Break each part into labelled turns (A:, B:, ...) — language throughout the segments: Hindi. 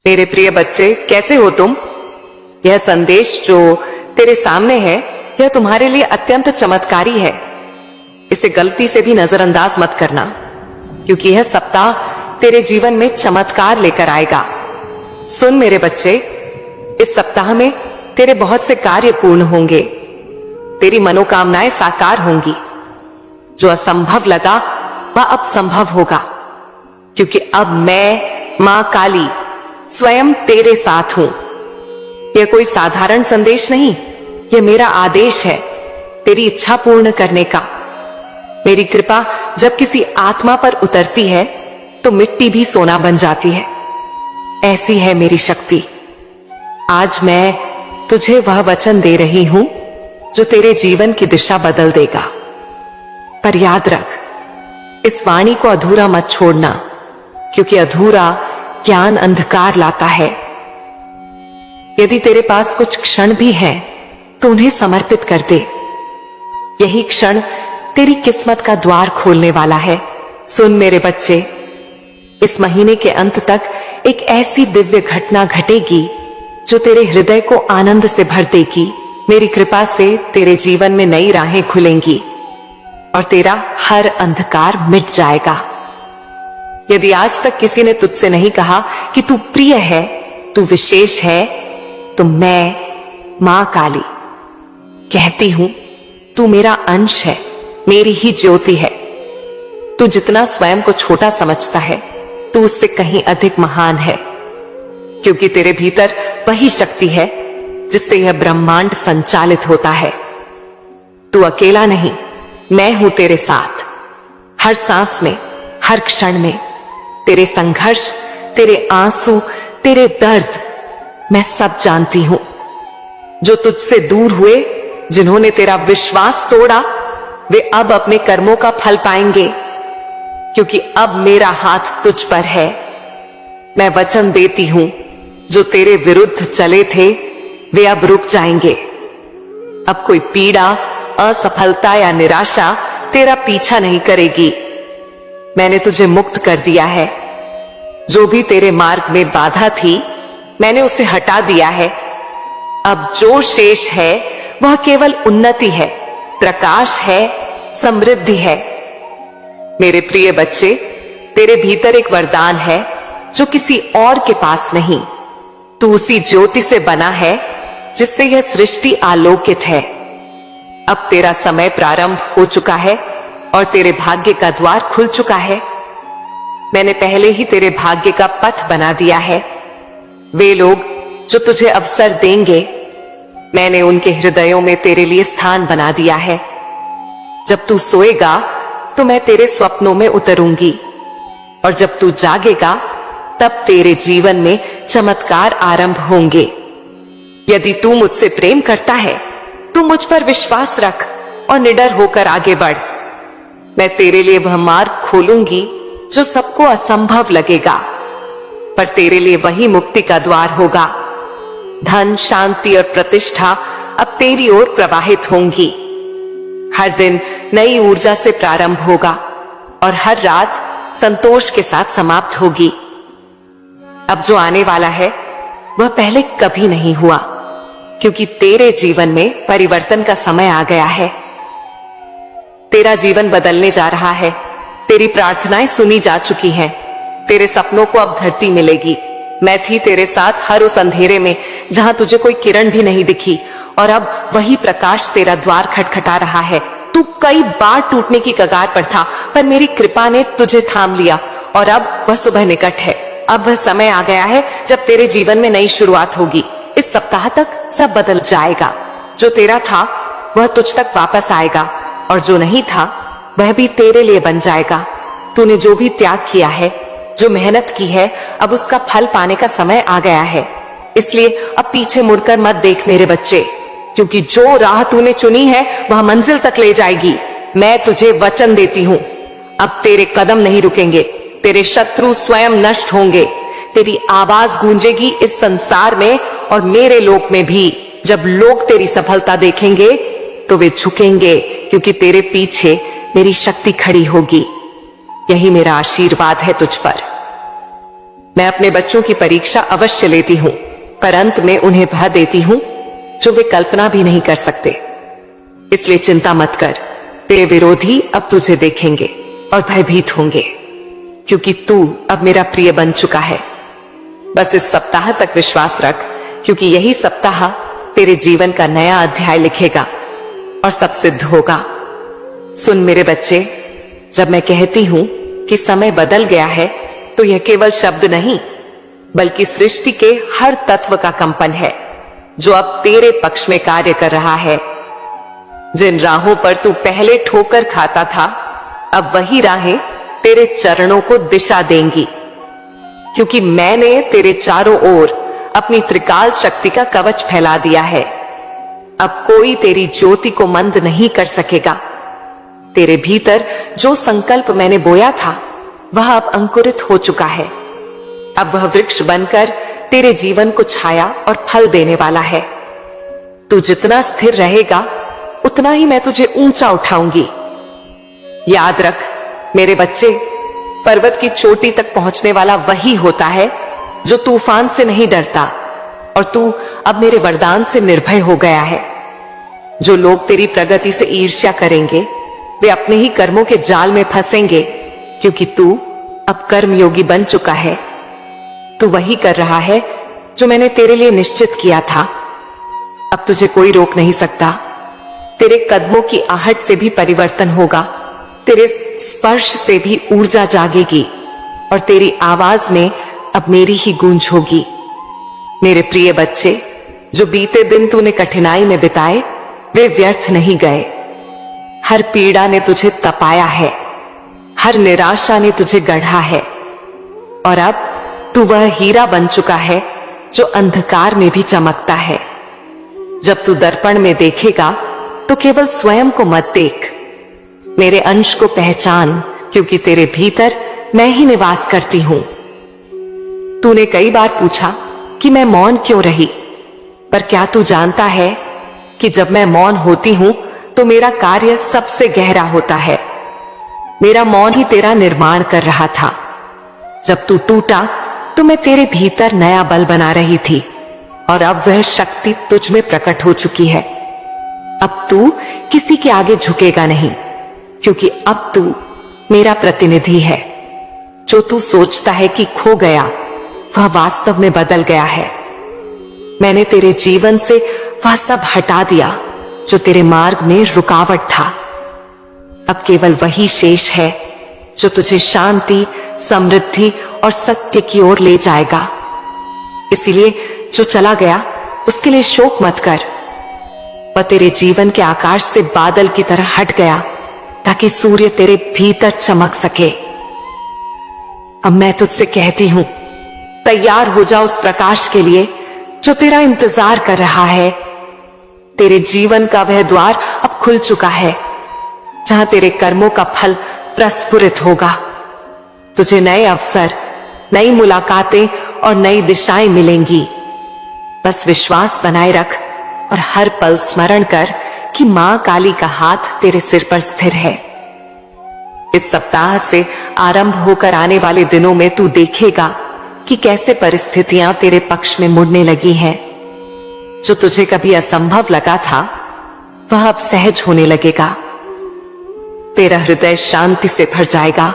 A: मेरे प्रिय बच्चे, कैसे हो तुम? यह संदेश जो तेरे सामने है यह तुम्हारे लिए अत्यंत चमत्कारी है। इसे गलती से भी नजरअंदाज मत करना, क्योंकि यह सप्ताह तेरे जीवन में चमत्कार लेकर आएगा। सुन मेरे बच्चे, इस सप्ताह में तेरे बहुत से कार्य पूर्ण होंगे, तेरी मनोकामनाएं साकार होंगी। जो असंभव लगा वह अब संभव होगा, क्योंकि अब मैं मां काली स्वयं तेरे साथ हूं। यह कोई साधारण संदेश नहीं, यह मेरा आदेश है तेरी इच्छा पूर्ण करने का। मेरी कृपा जब किसी आत्मा पर उतरती है तो मिट्टी भी सोना बन जाती है। ऐसी है मेरी शक्ति। आज मैं तुझे वह वचन दे रही हूं जो तेरे जीवन की दिशा बदल देगा। पर याद रख, इस वाणी को अधूरा मत छोड़ना, क्योंकि अधूरा ज्ञान अंधकार लाता है। यदि तेरे पास कुछ क्षण भी है तो उन्हें समर्पित कर दे। यही क्षण तेरी किस्मत का द्वार खोलने वाला है। सुन मेरे बच्चे, इस महीने के अंत तक एक ऐसी दिव्य घटना घटेगी जो तेरे हृदय को आनंद से भर देगी। मेरी कृपा से तेरे जीवन में नई राहें खुलेंगी और तेरा हर अंधकार मिट जाएगा। यदि आज तक किसी ने तुझसे नहीं कहा कि तू प्रिय है, तू विशेष है, तो मैं मां काली कहती हूं, तू मेरा अंश है, मेरी ही ज्योति है। तू जितना स्वयं को छोटा समझता है, तू उससे कहीं अधिक महान है, क्योंकि तेरे भीतर वही शक्ति है जिससे यह ब्रह्मांड संचालित होता है। तू अकेला नहीं, मैं हूं तेरे साथ, हर सांस में, हर क्षण में। तेरे संघर्ष, तेरे आंसू, तेरे दर्द मैं सब जानती हूं। जो तुझसे दूर हुए, जिन्होंने तेरा विश्वास तोड़ा, वे अब अपने कर्मों का फल पाएंगे, क्योंकि अब मेरा हाथ तुझ पर है। मैं वचन देती हूं, जो तेरे विरुद्ध चले थे वे अब रुक जाएंगे। अब कोई पीड़ा, असफलता या निराशा तेरा पीछा नहीं करेगी। मैंने तुझे मुक्त कर दिया है। जो भी तेरे मार्ग में बाधा थी, मैंने उसे हटा दिया है। अब जो शेष है वह केवल उन्नति है, प्रकाश है, समृद्धि है। मेरे प्रिय बच्चे, तेरे भीतर एक वरदान है जो किसी और के पास नहीं। तू उसी ज्योति से बना है जिससे यह सृष्टि आलोकित है। अब तेरा समय प्रारंभ हो चुका है और तेरे भाग्य का द्वार खुल चुका है। मैंने पहले ही तेरे भाग्य का पथ बना दिया है। वे लोग जो तुझे अवसर देंगे, मैंने उनके हृदयों में तेरे लिए स्थान बना दिया है। जब तू सोएगा तो मैं तेरे स्वप्नों में उतरूंगी, और जब तू जागेगा तब तेरे जीवन में चमत्कार आरंभ होंगे। यदि तू मुझसे प्रेम करता है तो मुझ पर विश्वास रख और निडर होकर आगे बढ़। मैं तेरे लिए वह मार्ग खोलूंगी जो सबको असंभव लगेगा, पर तेरे लिए वही मुक्ति का द्वार होगा। धन, शांति और प्रतिष्ठा अब तेरी ओर प्रवाहित होंगी। हर दिन नई ऊर्जा से प्रारंभ होगा और हर रात संतोष के साथ समाप्त होगी। अब जो आने वाला है वह पहले कभी नहीं हुआ, क्योंकि तेरे जीवन में परिवर्तन का समय आ गया है। तेरा जीवन बदलने जा रहा है। तेरी प्रार्थनाएं सुनी जा चुकी हैं। तेरे सपनों को अब धरती मिलेगी। मैं थी तेरे साथ हर उस अंधेरे में जहां तुझे कोई किरण भी नहीं दिखी, और अब वही प्रकाश तेरा द्वार खटखटा रहा है। तू कई बार टूटने की कगार पर था, पर मेरी कृपा ने तुझे थाम लिया, और अब वह सुबह निकट है। अब वह समय आ गया है जब तेरे जीवन में नई शुरुआत होगी। इस सप्ताह तक सब बदल जाएगा। जो तेरा था वह तुझ तक वापस आएगा, और जो नहीं था वह भी तेरे लिए बन जाएगा। तूने जो भी त्याग किया है, जो मेहनत की है, अब उसका फल पाने का समय आ गया है। इसलिए अब पीछे मुड़कर मत देख मेरे बच्चे, क्योंकि जो राह तूने चुनी है वह मंजिल तक ले जाएगी। मैं तुझे वचन देती हूं, अब तेरे कदम नहीं रुकेंगे। तेरे शत्रु स्वयं नष्ट होंगे। तेरी आवाज गूंजेगी इस संसार में और मेरे लोक में भी। जब लोग तेरी सफलता देखेंगे तो वे झुकेंगे, क्योंकि तेरे पीछे मेरी शक्ति खड़ी होगी। यही मेरा आशीर्वाद है तुझ पर। मैं अपने बच्चों की परीक्षा अवश्य लेती हूं, पर अंत में उन्हें वह देती हूं जो वे कल्पना भी नहीं कर सकते। इसलिए चिंता मत कर, तेरे विरोधी अब तुझे देखेंगे और भयभीत होंगे, क्योंकि तू अब मेरा प्रिय बन चुका है। बस इस सप्ताह तक विश्वास रख, क्योंकि यही सप्ताह तेरे जीवन का नया अध्याय लिखेगा और सब सिद्ध होगा। सुन मेरे बच्चे, जब मैं कहती हूं कि समय बदल गया है, तो यह केवल शब्द नहीं, बल्कि सृष्टि के हर तत्व का कंपन है, जो अब तेरे पक्ष में कार्य कर रहा है। जिन राहों पर तू पहले ठोकर खाता था, अब वही राहें तेरे चरणों को दिशा देंगी, क्योंकि मैंने तेरे चारों ओर अपनी त्रिकाल शक्ति का कवच फैला दिया है। अब कोई तेरी ज्योति को मंद नहीं कर सकेगा। तेरे भीतर जो संकल्प मैंने बोया था, वह अब अंकुरित हो चुका है। अब वह वृक्ष बनकर तेरे जीवन को छाया और फल देने वाला है। तू जितना स्थिर रहेगा, उतना ही मैं तुझे ऊंचा उठाऊंगी। याद रख मेरे बच्चे, पर्वत की चोटी तक पहुंचने वाला वही होता है जो तूफान से नहीं डरता, और तू अब मेरे वरदान से निर्भय हो गया है। जो लोग तेरी प्रगति से ईर्ष्या करेंगे, वे अपने ही कर्मों के जाल में फंसेंगे, क्योंकि तू अब कर्मयोगी बन चुका है। तू वही कर रहा है जो मैंने तेरे लिए निश्चित किया था। अब तुझे कोई रोक नहीं सकता। तेरे कदमों की आहट से भी परिवर्तन होगा, तेरे स्पर्श से भी ऊर्जा जागेगी, और तेरी आवाज में अब मेरी ही गूंज होगी। मेरे प्रिय बच्चे, जो बीते दिन तूने कठिनाई में बिताए, वे व्यर्थ नहीं गए। हर पीड़ा ने तुझे तपाया है, हर निराशा ने तुझे गढ़ा है, और अब तू वह हीरा बन चुका है जो अंधकार में भी चमकता है। जब तू दर्पण में देखेगा, तो केवल स्वयं को मत देख, मेरे अंश को पहचान, क्योंकि तेरे भीतर मैं ही निवास करती हूं। तूने कई बार पूछा कि मैं मौन क्यों रही, पर क्या तू जानता है कि जब मैं मौन होती हूं, तो मेरा कार्य सबसे गहरा होता है। मेरा मौन ही तेरा निर्माण कर रहा था। जब तू टूटा, तो मैं तेरे भीतर नया बल बना रही थी, और अब वह शक्ति तुझ में प्रकट हो चुकी है। अब तू किसी के आगे झुकेगा नहीं, क्योंकि अब तू मेरा प्रतिनिधि है। जो तू सोचता है कि खो गया, वह वास्तव में बदल गया है। मैंने तेरे जीवन से वह सब हटा दिया जो तेरे मार्ग में रुकावट था। अब केवल वही शेष है जो तुझे शांति, समृद्धि और सत्य की ओर ले जाएगा। इसीलिए जो चला गया, उसके लिए शोक मत कर। वह तेरे जीवन के आकाश से बादल की तरह हट गया, ताकि सूर्य तेरे भीतर चमक सके। अब मैं तुझसे कहती हूं, तैयार हो जा उस प्रकाश के लिए जो तेरा इंतजार कर रहा है। तेरे जीवन का वह द्वार अब खुल चुका है, जहां तेरे कर्मों का फल प्रस्फुरित होगा। तुझे नए अवसर, नई मुलाकातें और नई दिशाएं मिलेंगी। बस विश्वास बनाए रख और हर पल स्मरण कर कि मां काली का हाथ तेरे सिर पर स्थिर है। इस सप्ताह से आरंभ होकर आने वाले दिनों में तू देखेगा कि कैसे परिस्थितियां तेरे पक्ष में मुड़ने लगी हैं। जो तुझे कभी असंभव लगा था, वह अब सहज होने लगेगा। तेरा हृदय शांति से भर जाएगा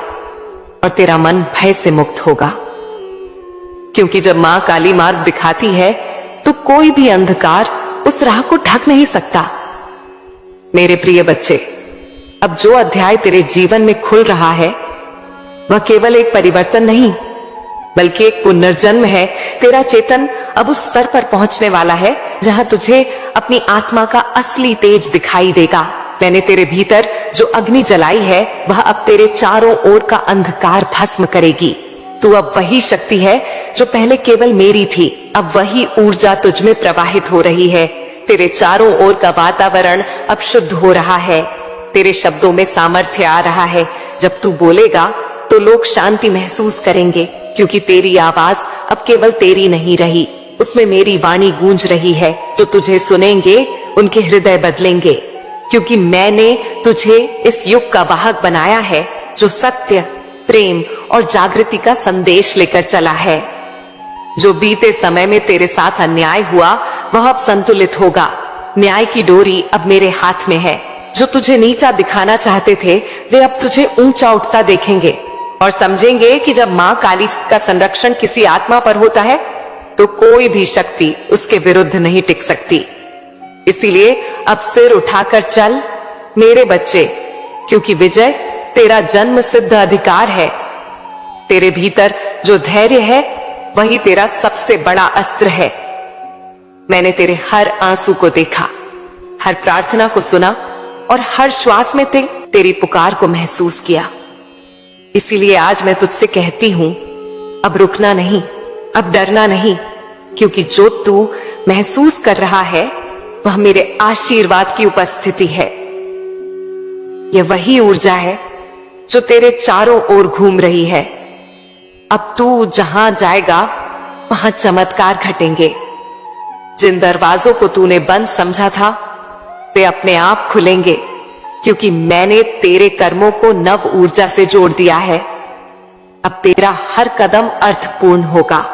A: और तेरा मन भय से मुक्त होगा, क्योंकि जब मां काली मार्ग दिखाती है, तो कोई भी अंधकार उस राह को ढक नहीं सकता। मेरे प्रिय बच्चे, अब जो अध्याय तेरे जीवन में खुल रहा है, वह केवल एक परिवर्तन नहीं, बल्कि एक पुनर्जन्म है। तेरा चेतन अब उस स्तर पर पहुंचने वाला है जहां तुझे अपनी आत्मा का असली तेज दिखाई देगा। मैंने तेरे भीतर जो अग्नि जलाई है, वह अब तेरे चारों ओर का अंधकार भस्म करेगी। तू अब वही शक्ति है जो पहले केवल मेरी थी। अब वही ऊर्जा तुझ में प्रवाहित हो रही है। तेरे चारों ओर का वातावरण अब शुद्ध हो रहा है। तेरे शब्दों में सामर्थ्य आ रहा है। जब तू बोलेगा तो लोग शांति महसूस करेंगे, क्योंकि तेरी आवाज अब केवल तेरी नहीं रही, उसमें मेरी वाणी गूंज रही है। तो तुझे सुनेंगे, उनके हृदय बदलेंगे, क्योंकि मैंने तुझे इस युग का वाहक बनाया है, जो सत्य, प्रेम और जागृति का संदेश लेकर चला है। जो बीते समय में तेरे साथ अन्याय हुआ वह अब संतुलित होगा। न्याय की डोरी अब मेरे हाथ में है। जो तुझे नीचा दिखाना चाहते थे वे अब तुझे ऊंचा उठता देखेंगे और समझेंगे कि जब मां काली का संरक्षण किसी आत्मा पर होता है तो कोई भी शक्ति उसके विरुद्ध नहीं टिक सकती। इसीलिए अब सिर उठाकर चल मेरे बच्चे, क्योंकि विजय तेरा जन्म सिद्ध अधिकार है। तेरे भीतर जो धैर्य है वही तेरा सबसे बड़ा अस्त्र है। मैंने तेरे हर आंसू को देखा, हर प्रार्थना को सुना और हर श्वास में तेरी पुकार को महसूस किया। इसीलिए आज मैं तुझसे कहती हूं, अब रुकना नहीं, अब डरना नहीं, क्योंकि जो तू महसूस कर रहा है वह मेरे आशीर्वाद की उपस्थिति है। यह वही ऊर्जा है जो तेरे चारों ओर घूम रही है। अब तू जहां जाएगा वहां चमत्कार घटेंगे। जिन दरवाजों को तूने बंद समझा था वे अपने आप खुलेंगे, क्योंकि मैंने तेरे कर्मों को नव ऊर्जा से जोड़ दिया है। अब तेरा हर कदम अर्थपूर्ण होगा,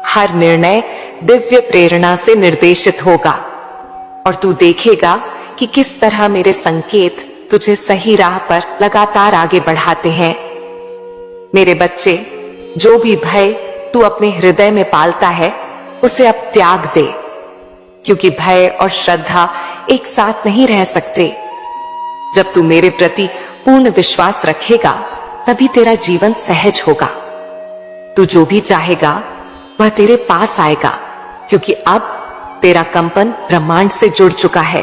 A: हर निर्णय दिव्य प्रेरणा से निर्देशित होगा और तू देखेगा कि किस तरह मेरे संकेत तुझे सही राह पर लगातार आगे बढ़ाते हैं। मेरे बच्चे, जो भी भय तू अपने हृदय में पालता है उसे अब त्याग दे, क्योंकि भय और श्रद्धा एक साथ नहीं रह सकते। जब तू मेरे प्रति पूर्ण विश्वास रखेगा तभी तेरा जीवन सहज होगा। तू जो भी चाहेगा वह तेरे पास आएगा, क्योंकि अब तेरा कंपन ब्रह्मांड से जुड़ चुका है।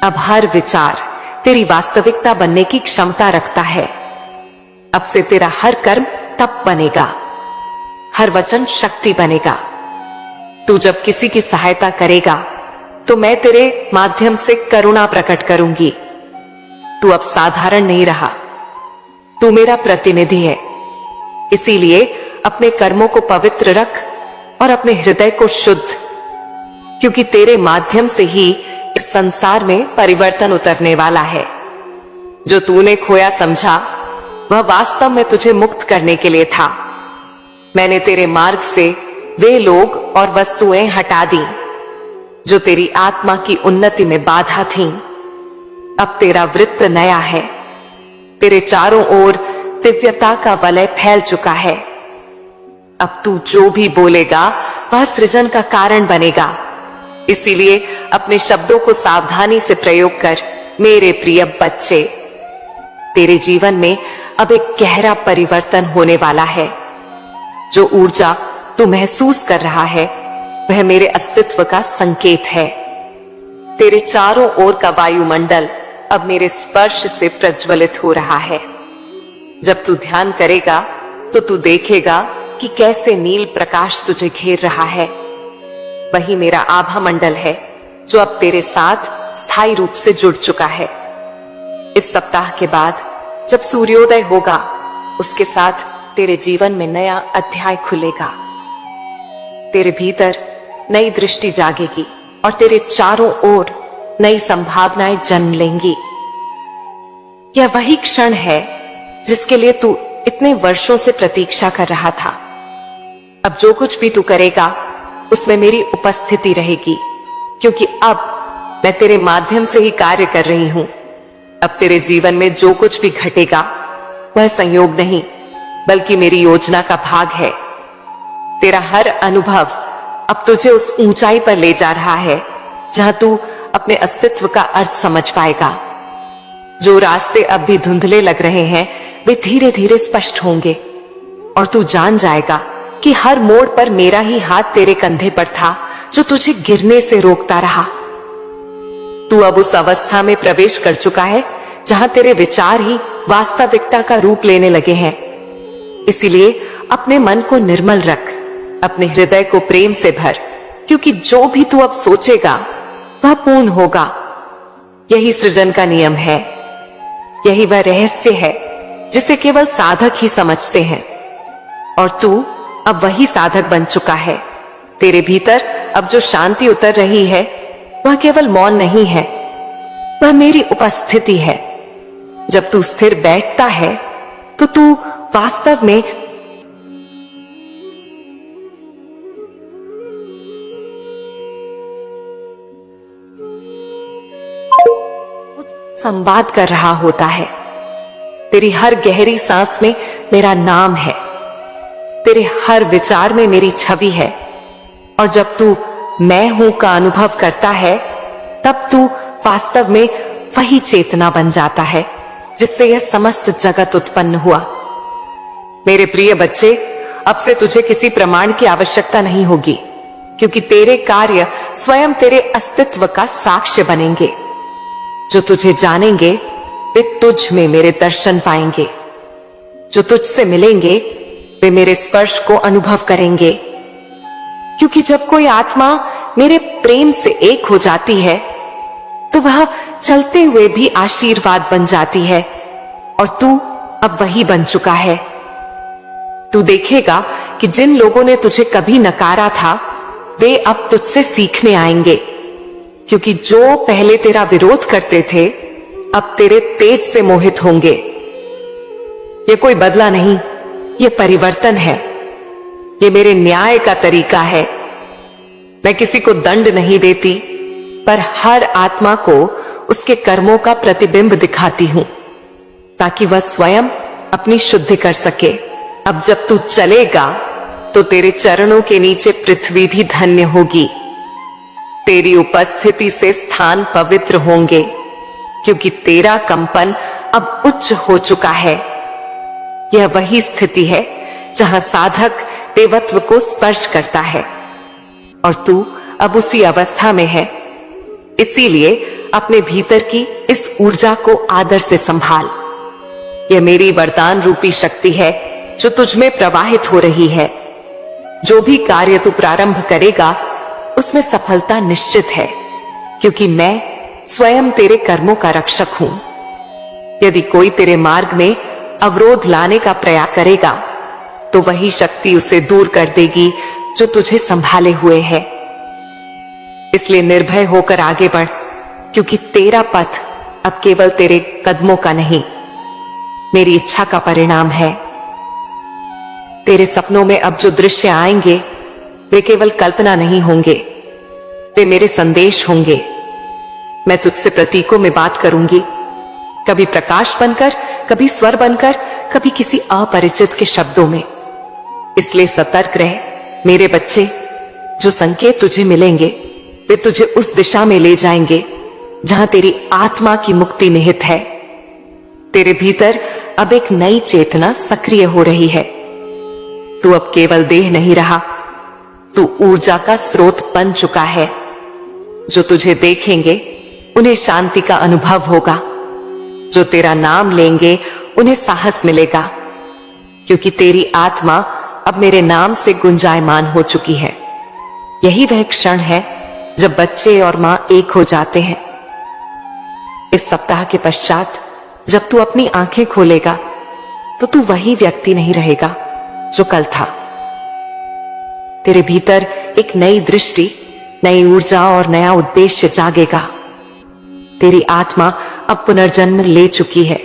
A: अब हर विचार तेरी वास्तविकता बनने की क्षमता रखता है। अब से तेरा हर कर्म तप बनेगा, हर वचन शक्ति बनेगा। तू जब किसी की सहायता करेगा तो मैं तेरे माध्यम से करुणा प्रकट करूंगी। तू अब साधारण नहीं रहा, तू मेरा प्रतिनिधि है। इसीलिए अपने कर्मों को पवित्र रख और अपने हृदय को शुद्ध, क्योंकि तेरे माध्यम से ही इस संसार में परिवर्तन उतरने वाला है। जो तूने खोया समझा वह वास्तव में तुझे मुक्त करने के लिए था। मैंने तेरे मार्ग से वे लोग और वस्तुएं हटा दी जो तेरी आत्मा की उन्नति में बाधा थीं। अब तेरा वृत्त नया है, तेरे चारों ओर दिव्यता का वलय फैल चुका है। अब तू जो भी बोलेगा वह सृजन का कारण बनेगा। इसीलिए अपने शब्दों को सावधानी से प्रयोग कर मेरे प्रिय बच्चे। तेरे जीवन में अब एक गहरा परिवर्तन होने वाला है। जो ऊर्जा तू महसूस कर रहा है वह मेरे अस्तित्व का संकेत है। तेरे चारों ओर का वायुमंडल अब मेरे स्पर्श से प्रज्वलित हो रहा है। जब तू ध्यान करेगा तो तू देखेगा कि कैसे नील प्रकाश तुझे घेर रहा है। वही मेरा आभा मंडल है जो अब तेरे साथ स्थायी रूप से जुड़ चुका है। इस सप्ताह के बाद जब सूर्योदय होगा उसके साथ तेरे जीवन में नया अध्याय खुलेगा। तेरे भीतर नई दृष्टि जागेगी और तेरे चारों ओर नई संभावनाएं जन्म लेंगी। यह वही क्षण है जिसके लिए तू इतने वर्षों से प्रतीक्षा कर रहा था। अब जो कुछ भी तू करेगा उसमें मेरी उपस्थिति रहेगी, क्योंकि अब मैं तेरे माध्यम से ही कार्य कर रही हूं। अब तेरे जीवन में जो कुछ भी घटेगा वह संयोग नहीं बल्कि मेरी योजना का भाग है। तेरा हर अनुभव अब तुझे उस ऊंचाई पर ले जा रहा है जहां तू अपने अस्तित्व का अर्थ समझ पाएगा। जो रास्ते अब भी धुंधले लग रहे हैं वे धीरे धीरे स्पष्ट होंगे और तू जान जाएगा कि हर मोड़ पर मेरा ही हाथ तेरे कंधे पर था जो तुझे गिरने से रोकता रहा। तू अब उस अवस्था में प्रवेश कर चुका है जहां तेरे विचार ही वास्तविकता का रूप लेने लगे हैं। इसीलिए अपने मन को निर्मल रख, अपने हृदय को प्रेम से भर, क्योंकि जो भी तू अब सोचेगा वह पूर्ण होगा। यही सृजन का नियम है, यही वह रहस्य है जिसे केवल साधक ही समझते हैं। और तू अब वही साधक बन चुका है। तेरे भीतर अब जो शांति उतर रही है वह केवल मौन नहीं है, वह मेरी उपस्थिति है। जब तू स्थिर बैठता है तो तू वास्तव में संवाद कर रहा होता है। तेरी हर गहरी सांस में मेरा नाम है, तेरे हर विचार में मेरी छवि है। और जब तू मैं हूं का अनुभव करता है, तब तू वास्तव में वही चेतना बन जाता है जिससे यह समस्त जगत उत्पन्न हुआ। मेरे प्रिय बच्चे, अब से तुझे किसी प्रमाण की आवश्यकता नहीं होगी, क्योंकि तेरे कार्य स्वयं तेरे अस्तित्व का साक्ष्य बनेंगे। जो तुझे जानेंगे वे तुझ में मेरे दर्शन पाएंगे, जो तुझसे मिलेंगे वे मेरे स्पर्श को अनुभव करेंगे। क्योंकि जब कोई आत्मा मेरे प्रेम से एक हो जाती है तो वह चलते हुए भी आशीर्वाद बन जाती है, और तू अब वही बन चुका है। तू देखेगा कि जिन लोगों ने तुझे कभी नकारा था वे अब तुझसे सीखने आएंगे, क्योंकि जो पहले तेरा विरोध करते थे अब तेरे तेज से मोहित होंगे। ये कोई बदला नहीं, ये परिवर्तन है। ये मेरे न्याय का तरीका है। मैं किसी को दंड नहीं देती, पर हर आत्मा को उसके कर्मों का प्रतिबिंब दिखाती हूं, ताकि वह स्वयं अपनी शुद्धि कर सके। अब जब तू चलेगा तो तेरे चरणों के नीचे पृथ्वी भी धन्य होगी। तेरी उपस्थिति से स्थान पवित्र होंगे, क्योंकि तेरा कंपन अब उच्च हो चुका है। यह वही स्थिति है जहां साधक देवत्व को स्पर्श करता है, और तू अब उसी अवस्था में है। इसीलिए अपने भीतर की इस ऊर्जा को आदर से संभाल। यह मेरी वरदान रूपी शक्ति है जो तुझ में प्रवाहित हो रही है। जो भी कार्य तू प्रारंभ करेगा उसमें सफलता निश्चित है, क्योंकि मैं स्वयं तेरे कर्मों का रक्षक हूं। यदि कोई तेरे मार्ग में अवरोध लाने का प्रयास करेगा तो वही शक्ति उसे दूर कर देगी जो तुझे संभाले हुए है। इसलिए निर्भय होकर आगे बढ़, क्योंकि तेरा पथ अब केवल तेरे कदमों का नहीं, मेरी इच्छा का परिणाम है। तेरे सपनों में अब जो दृश्य आएंगे वे केवल कल्पना नहीं होंगे, वे मेरे संदेश होंगे। मैं तुझसे प्रतीकों में बात करूंगी, कभी प्रकाश बनकर, कभी स्वर बनकर, कभी किसी अपरिचित के शब्दों में। इसलिए सतर्क रह मेरे बच्चे। जो संकेत तुझे मिलेंगे वे तुझे उस दिशा में ले जाएंगे जहां तेरी आत्मा की मुक्ति निहित है। तेरे भीतर अब एक नई चेतना सक्रिय हो रही है। तू अब केवल देह नहीं रहा, तू ऊर्जा का स्रोत बन चुका है। जो तुझे देखेंगे उन्हें शांति का अनुभव होगा, जो तेरा नाम लेंगे उन्हें साहस मिलेगा, क्योंकि तेरी आत्मा अब मेरे नाम से गुंजायमान हो चुकी है। यही वह क्षण है जब बच्चे और मां एक हो जाते हैं। इस सप्ताह के पश्चात जब तू अपनी आंखें खोलेगा तो तू वही व्यक्ति नहीं रहेगा जो कल था। तेरे भीतर एक नई दृष्टि, नई ऊर्जा और नया उद्देश्य जागेगा। तेरी आत्मा अब पुनर्जन्म ले चुकी है।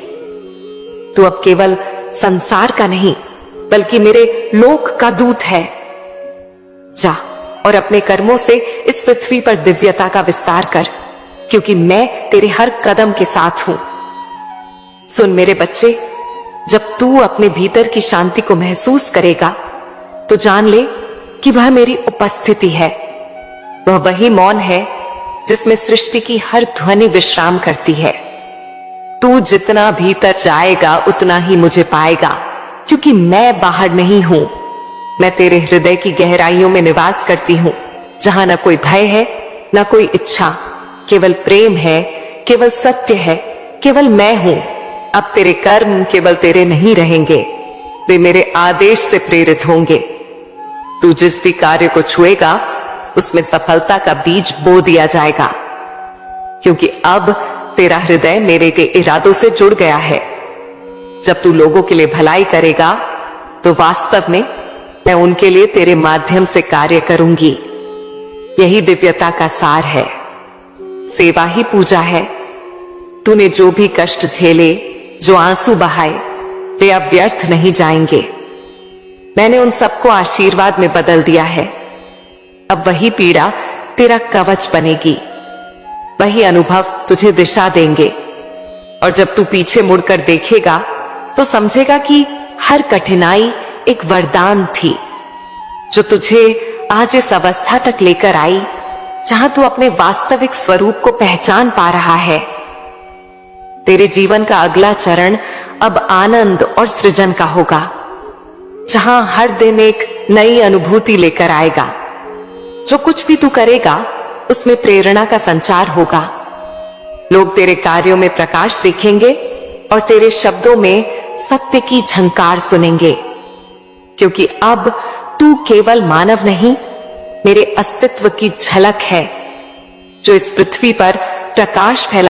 A: तू अब केवल संसार का नहीं बल्कि मेरे लोक का दूत है। जा और अपने कर्मों से इस पृथ्वी पर दिव्यता का विस्तार कर, क्योंकि मैं तेरे हर कदम के साथ हूं। सुन मेरे बच्चे, जब तू अपने भीतर की शांति को महसूस करेगा तो जान ले कि वह मेरी उपस्थिति है। वह वही मौन है जिसमें सृष्टि की हर ध्वनि विश्राम करती है। तू जितना भीतर जाएगा उतना ही मुझे पाएगा, क्योंकि मैं बाहर नहीं हूं। मैं तेरे हृदय की गहराइयों में निवास करती हूं, जहां न कोई भय है न कोई इच्छा, केवल प्रेम है, केवल सत्य है, केवल मैं हूं। अब तेरे कर्म केवल तेरे नहीं रहेंगे, वे मेरे आदेश से प्रेरित होंगे। तू जिस भी कार्य को छुएगा उसमें सफलता का बीज बो दिया जाएगा, क्योंकि अब तेरा हृदय मेरे के इरादों से जुड़ गया है। जब तू लोगों के लिए भलाई करेगा तो वास्तव में मैं उनके लिए तेरे माध्यम से कार्य करूंगी। यही दिव्यता का सार है। सेवा ही पूजा है। तूने जो भी कष्ट झेले, जो आंसू बहाए, वे अब व्यर्थ नहीं जाएंगे। मैंने उन सबको आशीर्वाद में बदल दिया है। अब वही पीड़ा तेरा कवच बनेगी, वही अनुभव तुझे दिशा देंगे। और जब तू पीछे मुड़कर देखेगा तो समझेगा कि हर कठिनाई एक वरदान थी, जो तुझे आज इस अवस्था तक लेकर आई जहां तू अपने वास्तविक स्वरूप को पहचान पा रहा है। तेरे जीवन का अगला चरण अब आनंद और सृजन का होगा, जहां हर दिन एक नई अनुभूति लेकर आएगा। जो कुछ भी तू करेगा उसमें प्रेरणा का संचार होगा। लोग तेरे कार्यों में प्रकाश देखेंगे और तेरे शब्दों में सत्य की झंकार सुनेंगे, क्योंकि अब तू केवल मानव नहीं, मेरे अस्तित्व की झलक है, जो इस पृथ्वी पर प्रकाश फैला